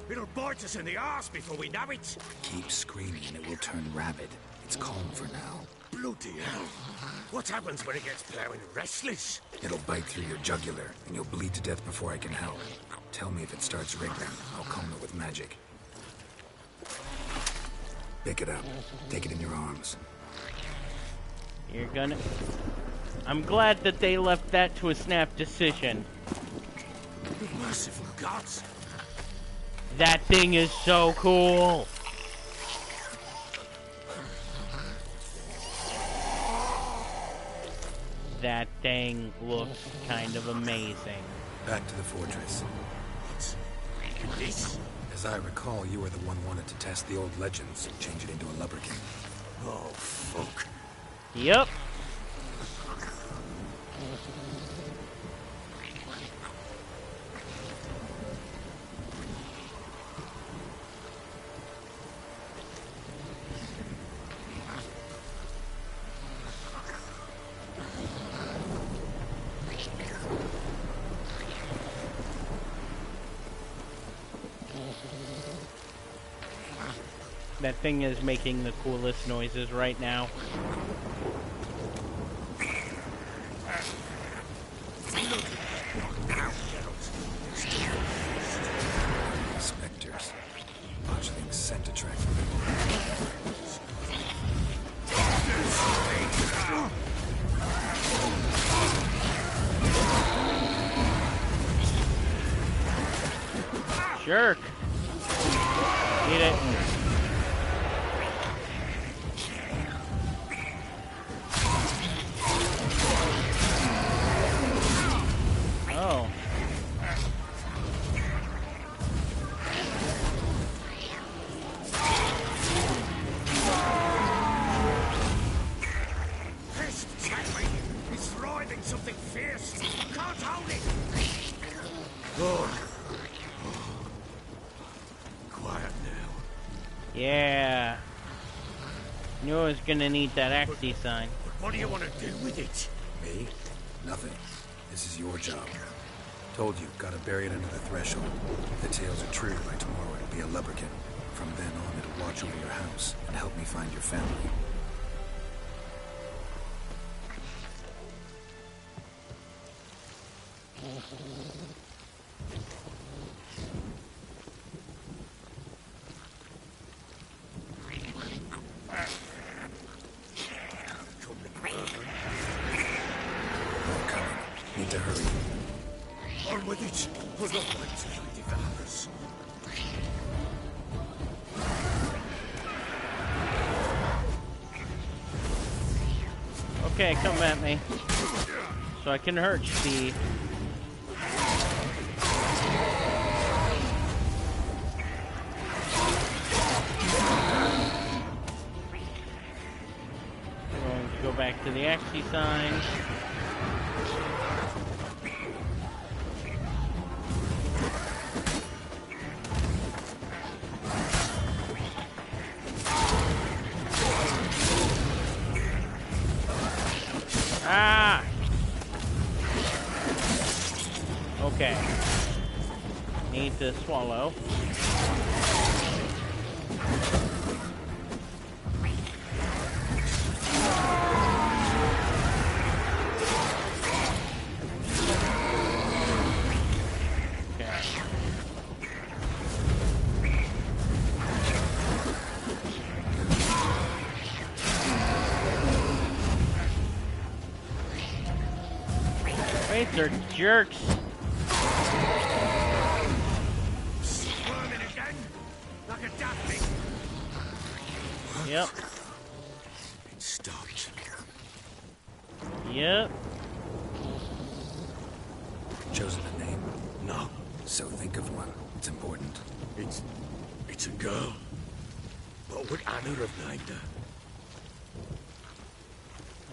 It'll bite us in the arse before we know it. Keep screaming and it will turn rabid. It's calm for now. Bloody hell. What happens when it gets plowing restless? It'll bite through your jugular, and you'll bleed to death before I can help. Tell me if it starts wriggling. I'll calm it with magic. Pick it up. Take it in your arms. You're gonna... I'm glad that they left that to a snap decision. Merciful gods. That thing is so cool. That thing looks kind of amazing. Back to the fortress. What? This? As I recall, you were the one wanted to test the old legends, change it into a lubberkin. Oh, fuck. Yep. That thing is making the coolest noises right now. Spectres. Watch things scent attractive. Jerk. Eat it. Oh. It's writhing something fierce. Can't hold it. Oh. Quiet now. Yeah. Knew I was gonna need that Axie sign. What do you want to do with it? Me? Nothing. This is your job. Told you, gotta bury it under the threshold. If the tales are true, by tomorrow it'll be a lubberkin. From then on, it'll watch over your house and help me find your family. They're coming. Need to hurry. On with it. We're not going to find it for others. Okay, come at me. So I can hurt the... We're going to go back to the Axie sign. Ah! Okay. Need to swallow. They're jerks. Squirming again, like a duckling. Yep. It stopped. Yep. Chosen a name? No, So think of one. It's important. it's a girl. What would Anna have named her?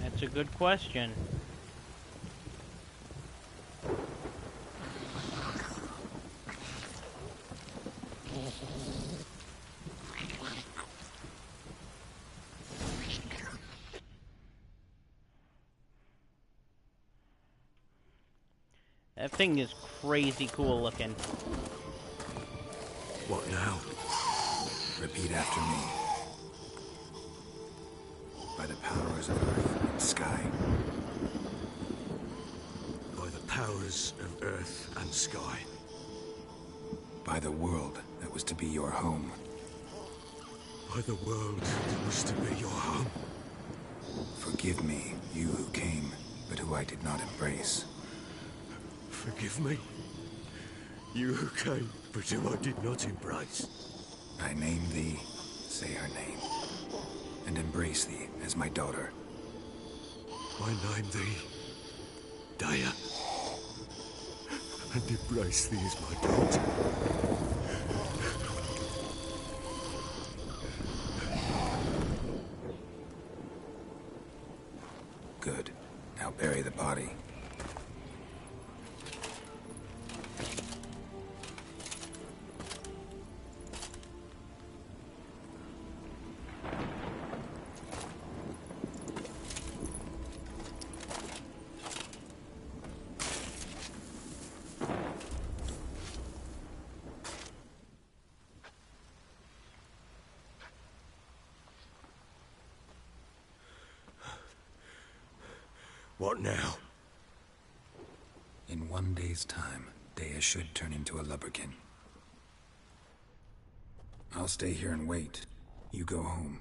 That's a good question. That thing is crazy cool looking. What now? Repeat after me. By the powers of earth and sky. By the powers of earth and sky. By the world that was to be your home. By the world that was to be your home. Forgive me, you who came, but who I did not embrace. Forgive me. You who came, but who I did not embrace. I name thee, say her name, and embrace thee as my daughter. I name thee, Daya, and embrace thee as my daughter. Good. Now bury the body. What now? In 1 day's time, Dea should turn into a lubberkin. I'll stay here and wait. You go home.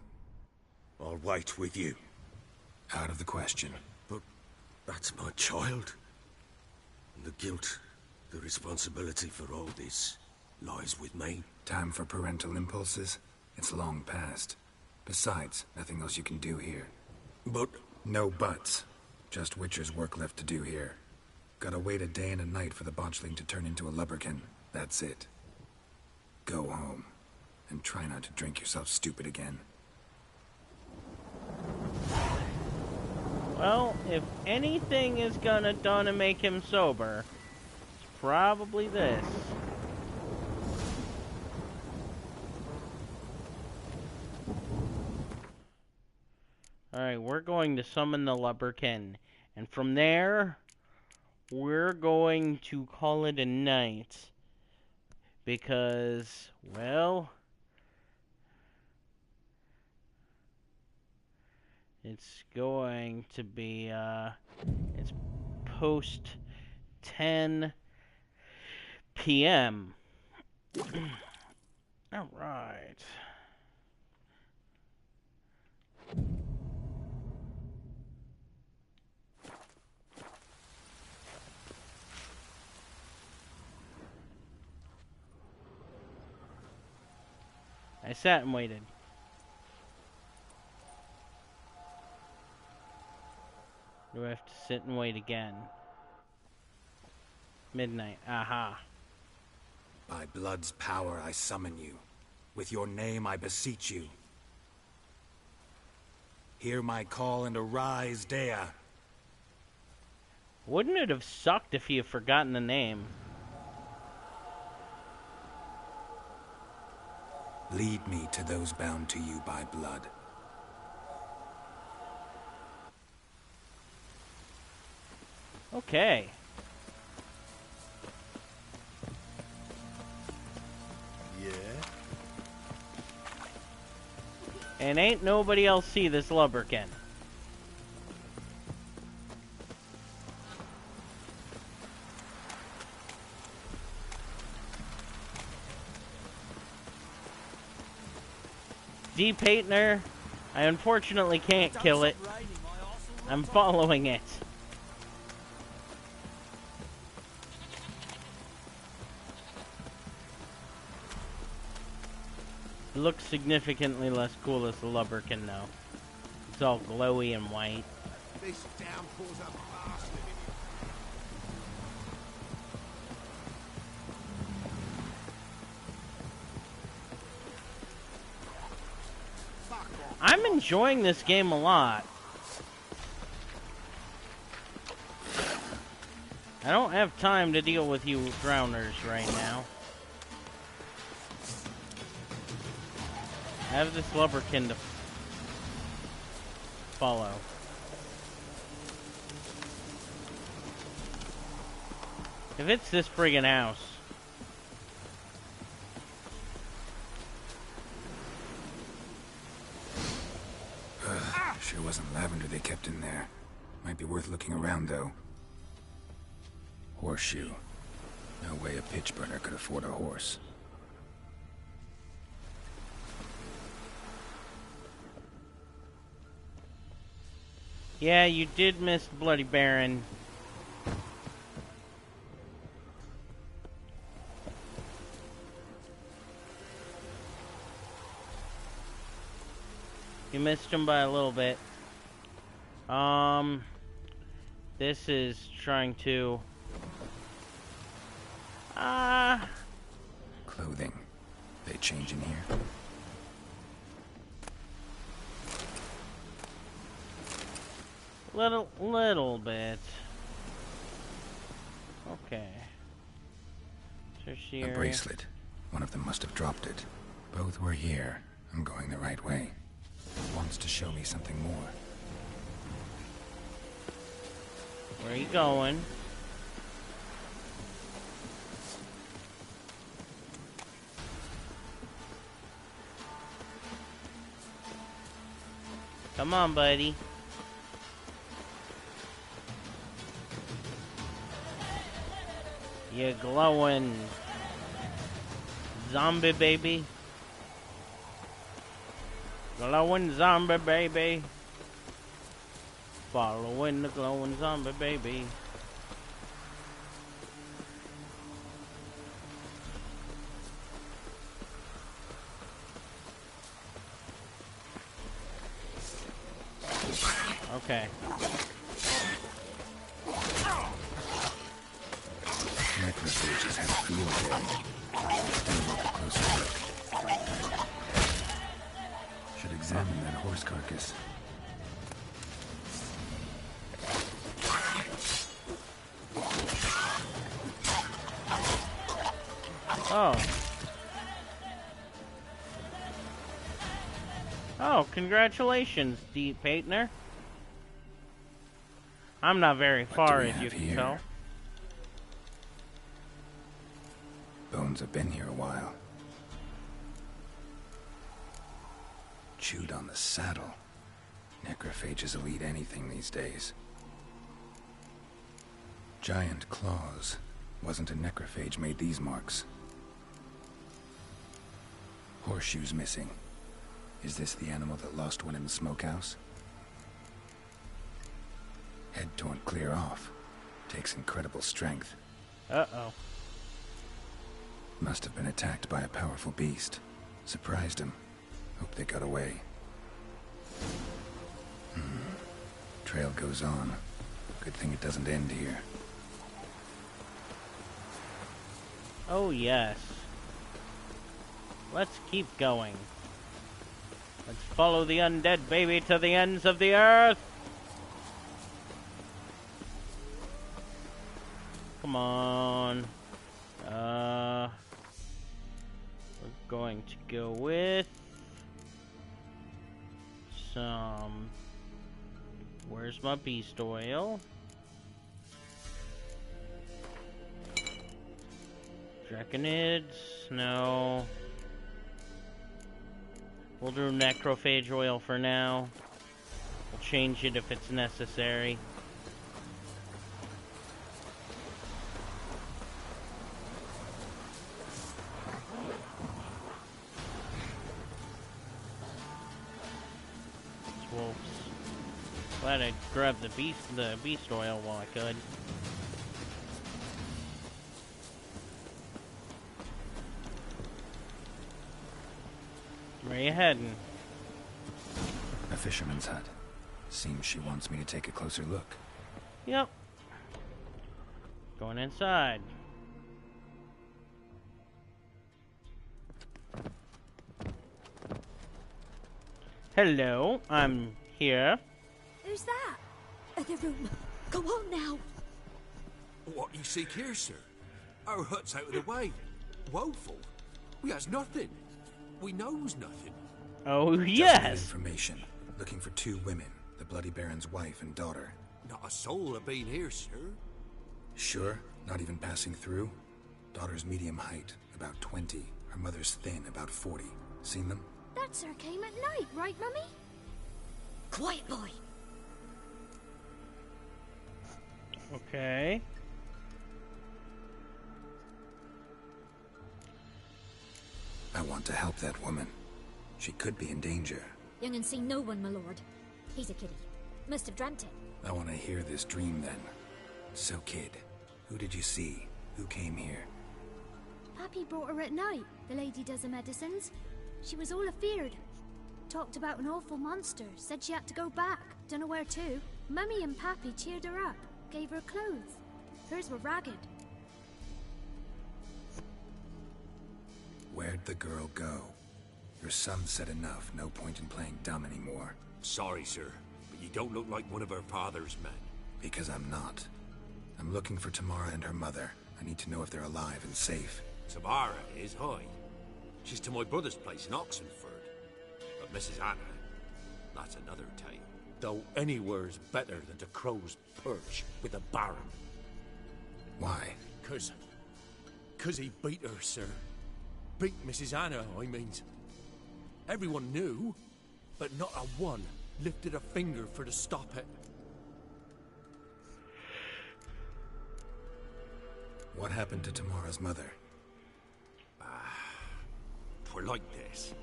I'll wait with you. Out of the question. But that's my child. And the guilt, the responsibility for all this lies with me. Time for parental impulses? It's long past. Besides, nothing else you can do here. But... No buts. Just Witcher's work left to do here. Gotta wait a day and a night for the botchling to turn into a lubberkin. That's it. Go home. And try not to drink yourself stupid again. Well, if anything is gonna make him sober, it's probably this. Alright, we're going to summon the lubberkin. And from there, we're going to call it a night. Because, well... it's going to be, it's post 10 p.m. Alright. I sat and waited. Do I have to sit and wait again? Midnight. Aha. By blood's power I summon you. With your name I beseech you. Hear my call and arise, Dea. Wouldn't it have sucked if he had forgotten the name? Lead me to those bound to you by blood. Okay. Yeah? And ain't nobody else see this lubberkin. D. Paitner, I unfortunately can't kill it. I'm following it. It looks significantly less cool as the lubberkin, though. It's all glowy and white. This downpour's a bastard. I'm enjoying this game a lot. I don't have time to deal with you drowners right now. I have this lubberkin to follow. If it's this friggin' house. Sure wasn't lavender they kept in there. Might be worth looking around, though. Horseshoe. No way a pitch burner could afford a horse. Yeah, you did miss the Bloody Baron. You missed him by a little bit. This is trying to... Clothing. They change in here? Little bit. Okay. Tertiary. A bracelet. One of them must have dropped it. Both were here. I'm going the right way. It wants to show me something more. Where are you going? Come on, buddy. You glowing zombie baby. Glowing zombie baby. Following the glowing zombie baby. Okay. Necrophages have a field day. Still want a closer look. Should examine that horse carcass. Oh. Oh, congratulations, Deep Paintner. I'm not very far, as you can tell. Bones have been here a while. Chewed on the saddle. Necrophages will eat anything these days. Giant claws. Wasn't a necrophage made these marks. Horseshoes missing. Is this the animal that lost one in the smokehouse? Head torn clear off. Takes incredible strength. Uh-oh. Must have been attacked by a powerful beast. Surprised him. Hope they got away. Trail goes on. Good thing it doesn't end here. Oh, yes. Let's keep going. Let's follow the undead baby to the ends of the earth. Come on. We're going to go with some... Where's my beast oil? Draconids? No. We'll do necrophage oil for now. We'll change it if it's necessary. Wolves. Glad I grabbed the beast oil while I could. Where you heading? A fisherman's hut. Seems she wants me to take a closer look. Yep. Going inside. Hello, I'm here. Who's that? Other room. Go on now. What you seek here, sir? Our hut's out of the way. Woeful. We has nothing. We knows nothing. Oh, Just yes. information. Looking for 2 women. The Bloody Baron's wife and daughter. Not a soul have been here, sir. Sure? Not even passing through? Daughter's medium height, about 20. Her mother's thin, about 40. Seen them? That sir came at night, right, Mummy? Quiet, boy. Okay. I want to help that woman. She could be in danger. Young and see no one, my lord. He's a kiddie. Must have dreamt it. I want to hear this dream then. So, kid, who did you see? Who came here? Pappy brought her at night, the lady does the medicines. She was all afeared. Talked about an awful monster, said she had to go back, dunno where to. Mummy and Pappy cheered her up, gave her clothes. Hers were ragged. Where'd the girl go? Your son said enough, no point in playing dumb anymore. Sorry, sir, but you don't look like one of her father's men. Because I'm not. I'm looking for Tamara and her mother. I need to know if they're alive and safe. Tamara is, hi. She's to my brother's place in Oxenford. But Mrs. Anna, that's another tale. Though anywhere's better than to Crow's Perch with a baron. Why? 'Cause he beat her, sir. Beat Mrs. Anna, I mean. Everyone knew, but not a one lifted a finger for to stop it. What happened to Tamara's mother? Twere like this.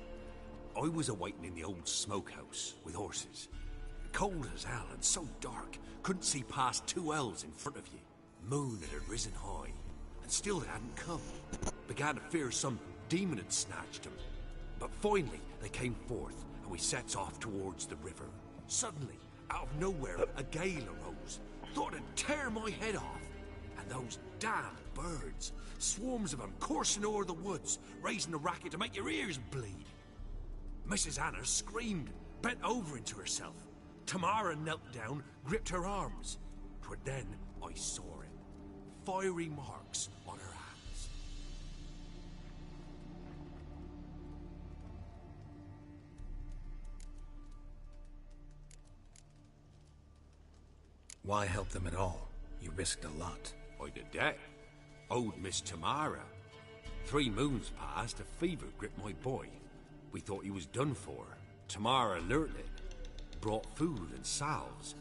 I was awaiting in the old smokehouse with horses. Cold as hell and so dark, couldn't see past 2 ells in front of you. Moon had risen high, and still they hadn't come. Began to fear some demon had snatched them. But finally, they came forth, and we sets off towards the river. Suddenly, out of nowhere, a gale arose. Thought it'd tear my head off. And those damn birds, swarms of them coursing o'er the woods, raising a racket to make your ears bleed. Mrs. Anna screamed, bent over into herself. Tamara knelt down, gripped her arms. 'Twere then I saw it. Fiery marks on her hands. Why help them at all? You risked a lot. I'd a debt. Owed Miss Tamara. 3 moons passed, a fever gripped my boy. We thought he was done for. Tamara learnt it. Brought food and salves.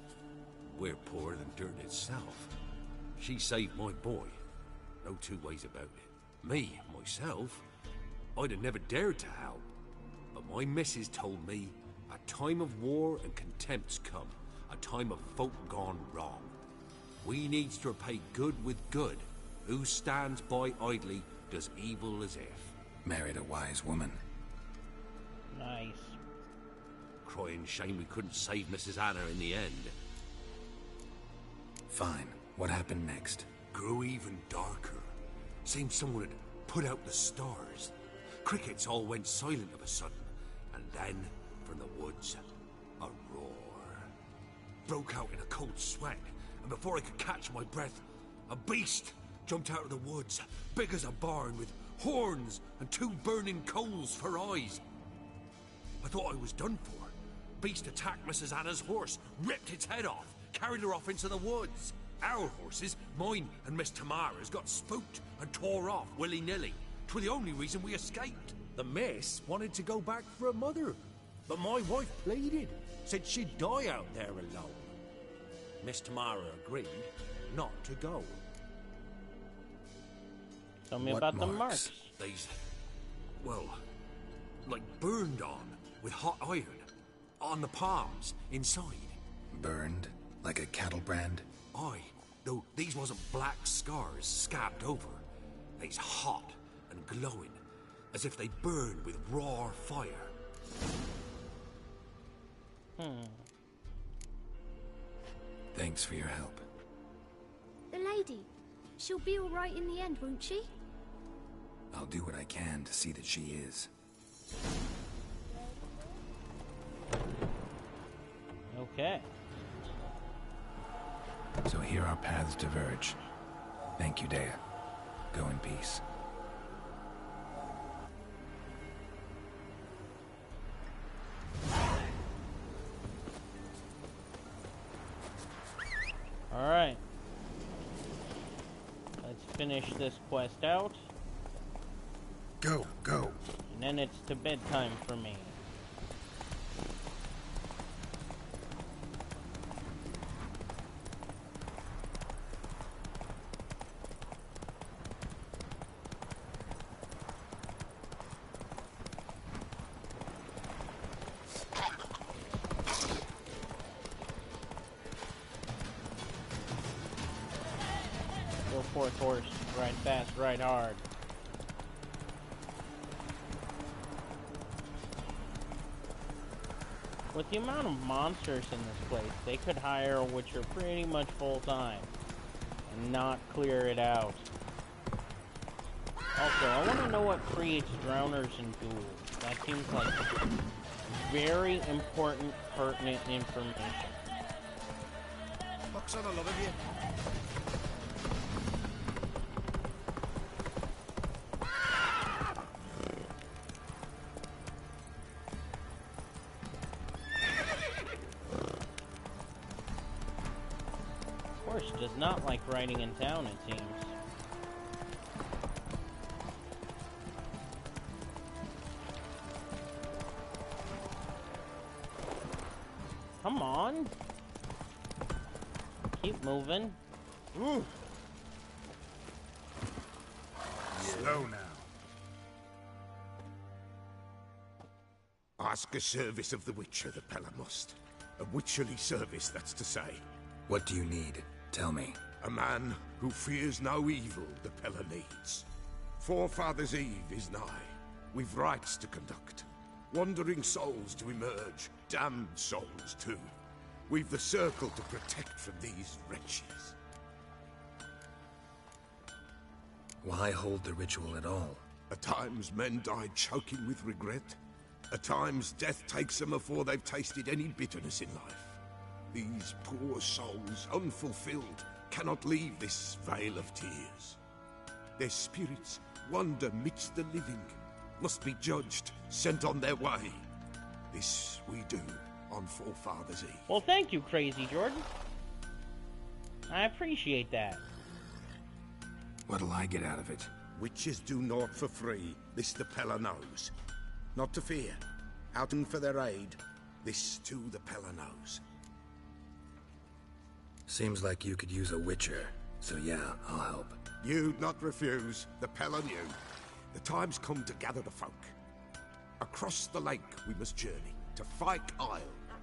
We're poorer than dirt itself. She saved my boy. No 2 ways about it. Me, myself, I'd have never dared to help. But my missus told me a time of war and contempt's come. A time of folk gone wrong. We needs to repay good with good. Who stands by idly does evil as if. Married a wise woman. Nice. Crying shame we couldn't save Mrs. Anna in the end. Fine. What happened next? Grew even darker. Seemed someone had put out the stars. Crickets all went silent of a sudden. And then, from the woods, a roar. Broke out in a cold sweat. And before I could catch my breath, a beast jumped out of the woods, big as a barn, with horns and 2 burning coals for eyes. I thought I was done for. Beast attacked Mrs. Anna's horse, ripped its head off, carried her off into the woods. Our horses, mine and Miss Tamara's, got spooked and tore off willy-nilly. 'Twere the only reason we escaped. The miss wanted to go back for her mother, but my wife pleaded, said she'd die out there alone. Miss Tamara agreed not to go. Tell me What about the marks? marks. They's, well, like burned on with hot iron. On the palms, inside. Burned? Like a cattle brand? Aye, though these wasn't black scars scabbed over. They's hot and glowing, as if they burned with raw fire. Thanks for your help. The lady, she'll be all right in the end, won't she? I'll do what I can to see that she is. Okay. So here our paths diverge. Thank you, Dea. Go in peace. Alright. Let's finish this quest out, Go, go. and then it's to bedtime for me. fourth horse. Ride fast, ride hard. With the amount of monsters in this place, they could hire a Witcher pretty much full-time and not clear it out. Also, I want to know what creates drowners and ghouls. That seems like very important, pertinent information. Box on, I love of you. Horse does not like riding in town, it seems. Come on. Keep moving. Ooh. Slow now. Ask a service of the Witcher, the Pella must. A witcherly service, that's to say. What do you need? Tell me. A man who fears no evil the Pella needs. Forefathers' Eve is nigh. We've rites to conduct. Wandering souls to emerge. Damned souls, too. We've the circle to protect from these wretches. Why hold the ritual at all? At times men die choking with regret. At times death takes them before they've tasted any bitterness in life. These poor souls, unfulfilled, cannot leave this vale of tears. Their spirits wander midst the living, must be judged, sent on their way. This we do on Forefathers' Eve. Well, thank you, Crazy Jordan. I appreciate that. What'll I get out of it? Witches do naught for free, this the Pella knows. Not to fear, out and for their aid, this too the Pella knows. Seems like you could use a witcher, so yeah, I'll help. You'd not refuse, the Pella knew. The time's come to gather the folk. Across the lake we must journey, to Fyke Isle.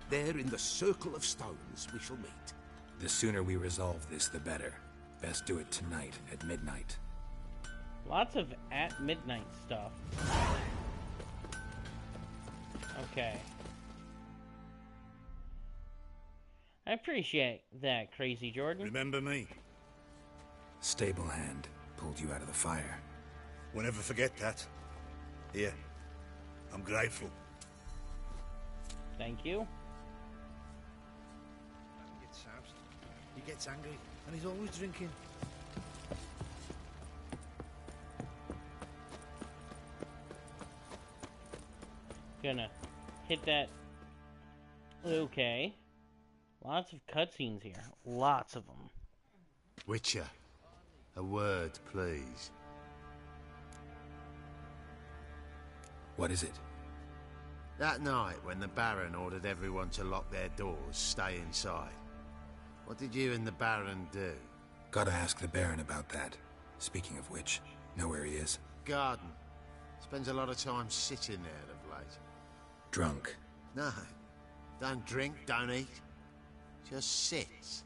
There in the circle of stones we shall meet. The sooner we resolve this, the better. Best do it tonight, at midnight. Lots of at midnight stuff. Okay. I appreciate that, Crazy Jordan. Remember me? Stable hand pulled you out of the fire. We'll never forget that. Here, I'm grateful. Thank you. He gets soused, he gets angry, and he's always drinking. Gonna hit that. Okay. Lots of cutscenes here. Lots of them. Witcher, a word, please. What is it? That night when the Baron ordered everyone to lock their doors, stay inside. What did you and the Baron do? Gotta ask the Baron about that. Speaking of which, know where he is? Garden. Spends a lot of time sitting there of late. Drunk. No. Don't drink, don't eat. Just sits.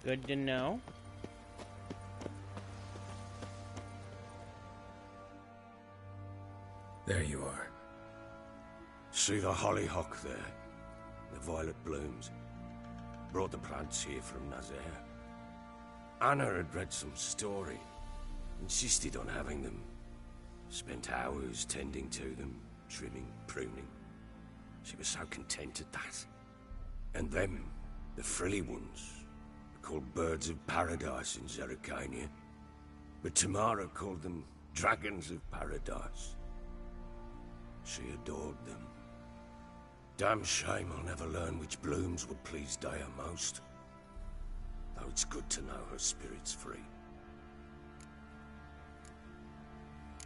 Good to know. There you are. See the hollyhock there? The violet blooms. Brought the plants here from Nazaire. Anna had read some story. Insisted on having them. Spent hours tending to them, trimming, pruning. She was so content at that. And them, the frilly ones, are called birds of paradise in Zerrikania. But Tamara called them dragons of paradise. She adored them. Damn shame I'll never learn which blooms would please Dea most. Though it's good to know her spirit's free.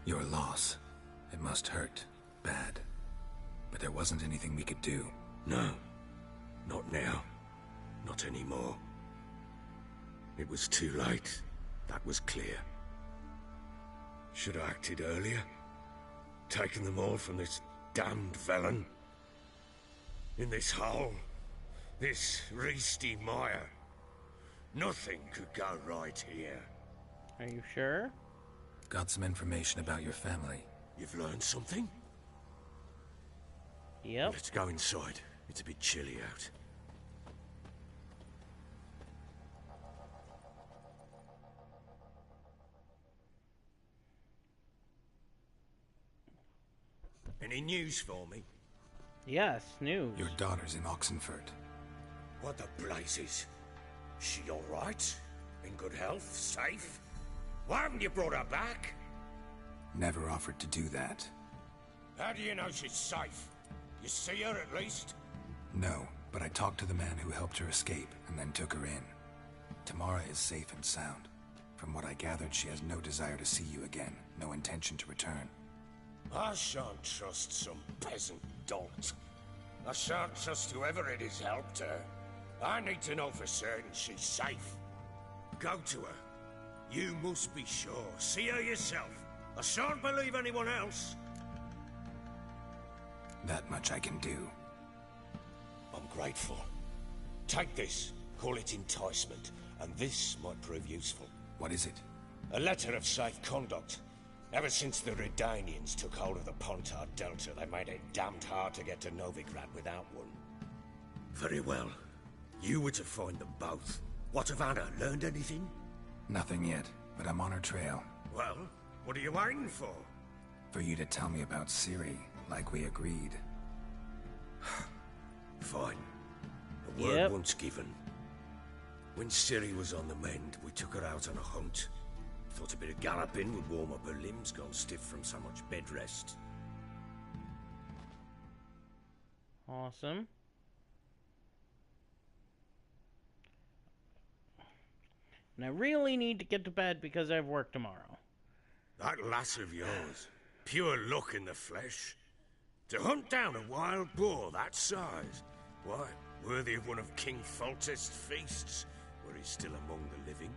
Your loss. It must hurt. Bad. But there wasn't anything we could do. No. Not now. Not anymore. It was too late. That was clear. Should have acted earlier. Taken them all from this damned felon. In this hole. This reesty mire. Nothing could go right here. Are you sure? Got some information about your family. You've learned something? Yep. Let's go inside. It's a bit chilly out. Any news for me? Yes, news. Your daughter's in Oxenford. What the blazes? She all right? In good health? Safe? Why haven't you brought her back? Never offered to do that. How do you know she's safe? You see her at least? No, but I talked to the man who helped her escape and then took her in. Tamara is safe and sound. From what I gathered, she has no desire to see you again, no intention to return. I shan't trust some peasant dolt. I shan't trust whoever it is helped her. I need to know for certain she's safe. Go to her. You must be sure. See her yourself. I shan't believe anyone else. That much I can do. I'm grateful. Take this. Call it enticement. And this might prove useful. What is it? A letter of safe conduct. Ever since the Redanians took hold of the Pontar Delta, they made it damned hard to get to Novigrad without one. Very well. You were to find them both. What of Anna? Learned anything? Nothing yet, but I'm on her trail. Well, what are you waiting for? For you to tell me about Ciri, like we agreed. Fine. A word once given. When Ciri was on the mend, we took her out on a hunt. Thought a bit of galloping would warm up her limbs, gone stiff from so much bed rest. Awesome. And I really need to get to bed because I have work tomorrow. That lass of yours, pure luck in the flesh. To hunt down a wild boar that size, why, worthy of one of King Foltest's feasts, where he's still among the living.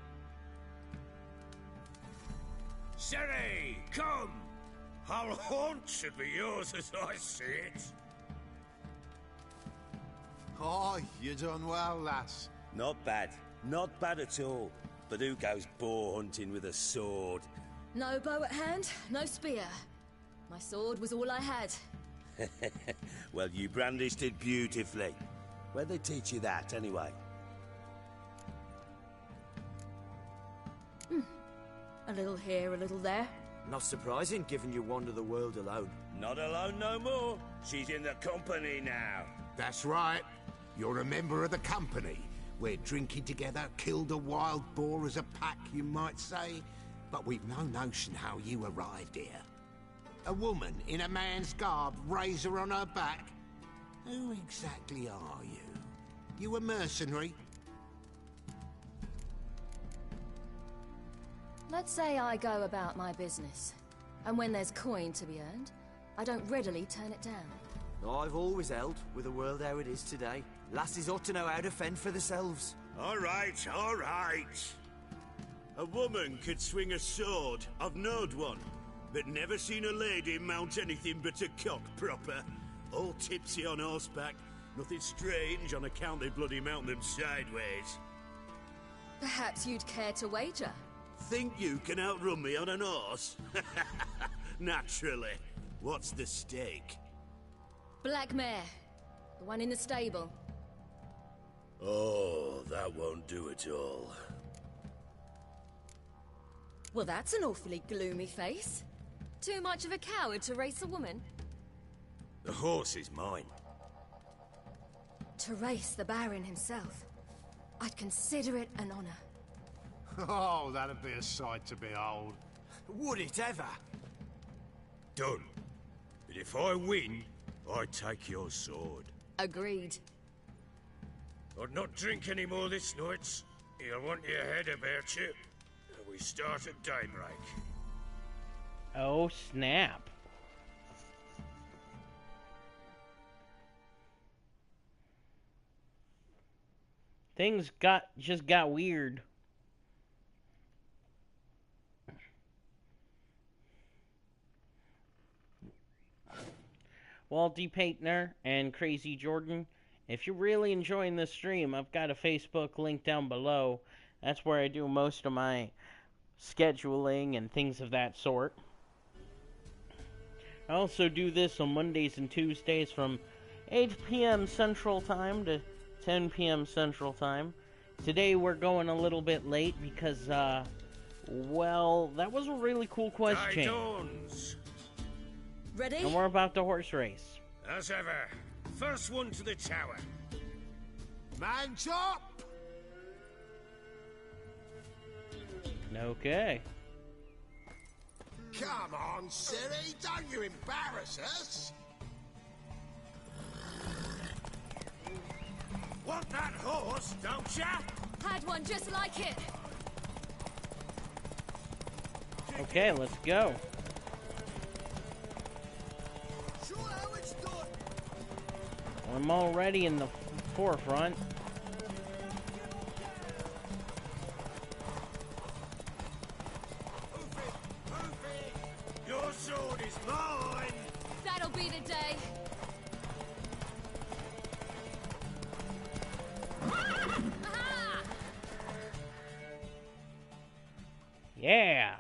Ciri, come! Our haunt should be yours as I see it. Oh, you done well, lass. Not bad. Not bad at all. But who goes boar hunting with a sword? No bow at hand, no spear. My sword was all I had. Well, you brandished it beautifully. Where'd they teach you that, anyway? A little here, a little there. Not surprising, given you wander the world alone. Not alone no more. She's in the company now. That's right. You're a member of the company. We're drinking together, killed a wild boar as a pack, you might say. But we've no notion how you arrived here. A woman in a man's garb, razor on her back. Who exactly are you? You a mercenary? Let's say I go about my business. And when there's coin to be earned, I don't readily turn it down. I've always held, with the world how it is today, lasses ought to know how to fend for themselves. All right, all right. A woman could swing a sword. I've knowed one. But never seen a lady mount anything but a cock proper. All tipsy on horseback. Nothing strange on account they bloody mount them sideways. Perhaps you'd care to wager? Think you can outrun me on an horse? Naturally. What's the stake? Black mare. The one in the stable. Oh, that won't do at all. Well, that's an awfully gloomy face. Too much of a coward to race a woman? The horse is mine. To race the Baron himself. I'd consider it an honor. Oh, that'd be a sight to behold. Would it ever? Done. But if I win, I take your sword. Agreed. I'd not drink any more this night. You'll want your head about you. We start at daybreak. Oh, snap. Things just got weird. Walty Paintner and Crazy Jordan, if you're really enjoying this stream, I've got a Facebook link down below That's where I do most of my scheduling and things of that sort. I also do this on Mondays and Tuesdays from 8 p.m. Central Time to 10 p.m. Central Time. Today we're going a little bit late because, well, that was a really cool question. Ready? And we're about to horse race. As ever, first one to the tower. Man chop! Okay. Come on, Siri, don't you embarrass us! Want that horse, don't ya? Had one just like it. Okay, let's go. Show how it's done! I'm already in the forefront. Your sword is mine! That'll be the day. Aha! Yeah.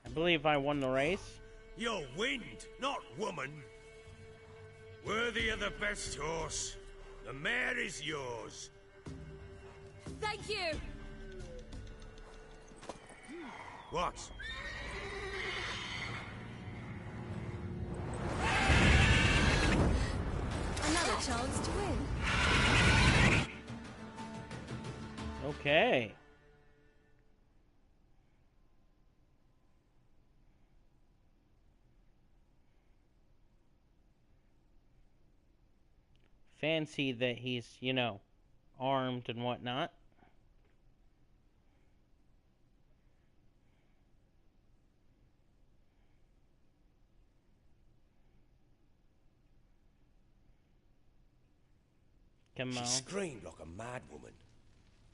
I believe I won the race. You're wind, not woman. Worthy of the best horse. The mare is yours. Thank you. What? Another chance to win. Okay. Fancy that he's, you know, armed and whatnot. Come She on. screamed like a mad woman.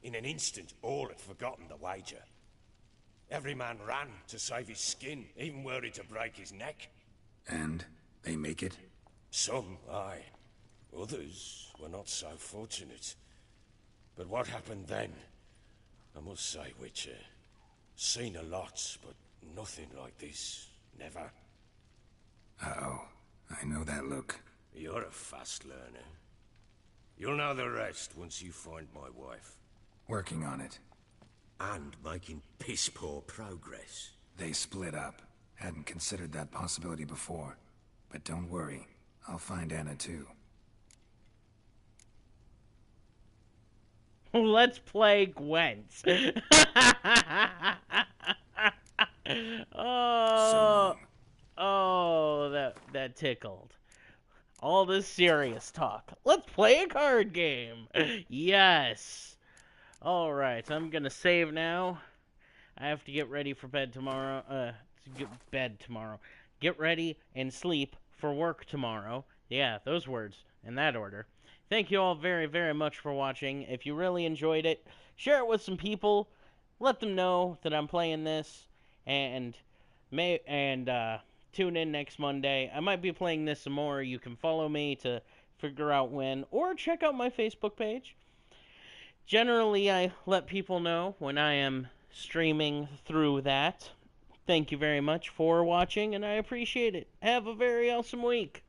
In an instant, all had forgotten the wager. Every man ran to save his skin, even worried to break his neck. And they make it? Some, aye. Others were not so fortunate. But what happened then? I must say, Witcher, seen a lot, but nothing like this. Never. Uh-oh. I know that look. You're a fast learner. You'll know the rest once you find my wife. Working on it. And making piss-poor progress. They split up. Hadn't considered that possibility before. But don't worry. I'll find Anna too. Let's play Gwent. That tickled. All this serious talk. Let's play a card game. Yes. All right, I'm gonna save now. I have to get ready for bed tomorrow. Get ready and sleep for work tomorrow. Yeah, those words in that order. Thank you all very, very much for watching. If you really enjoyed it, share it with some people. Let them know that I'm playing this, and tune in next Monday. I might be playing this some more. You can follow me to figure out when, or check out my Facebook page. Generally, I let people know when I am streaming through that. Thank you very much for watching, and I appreciate it. Have a very awesome week.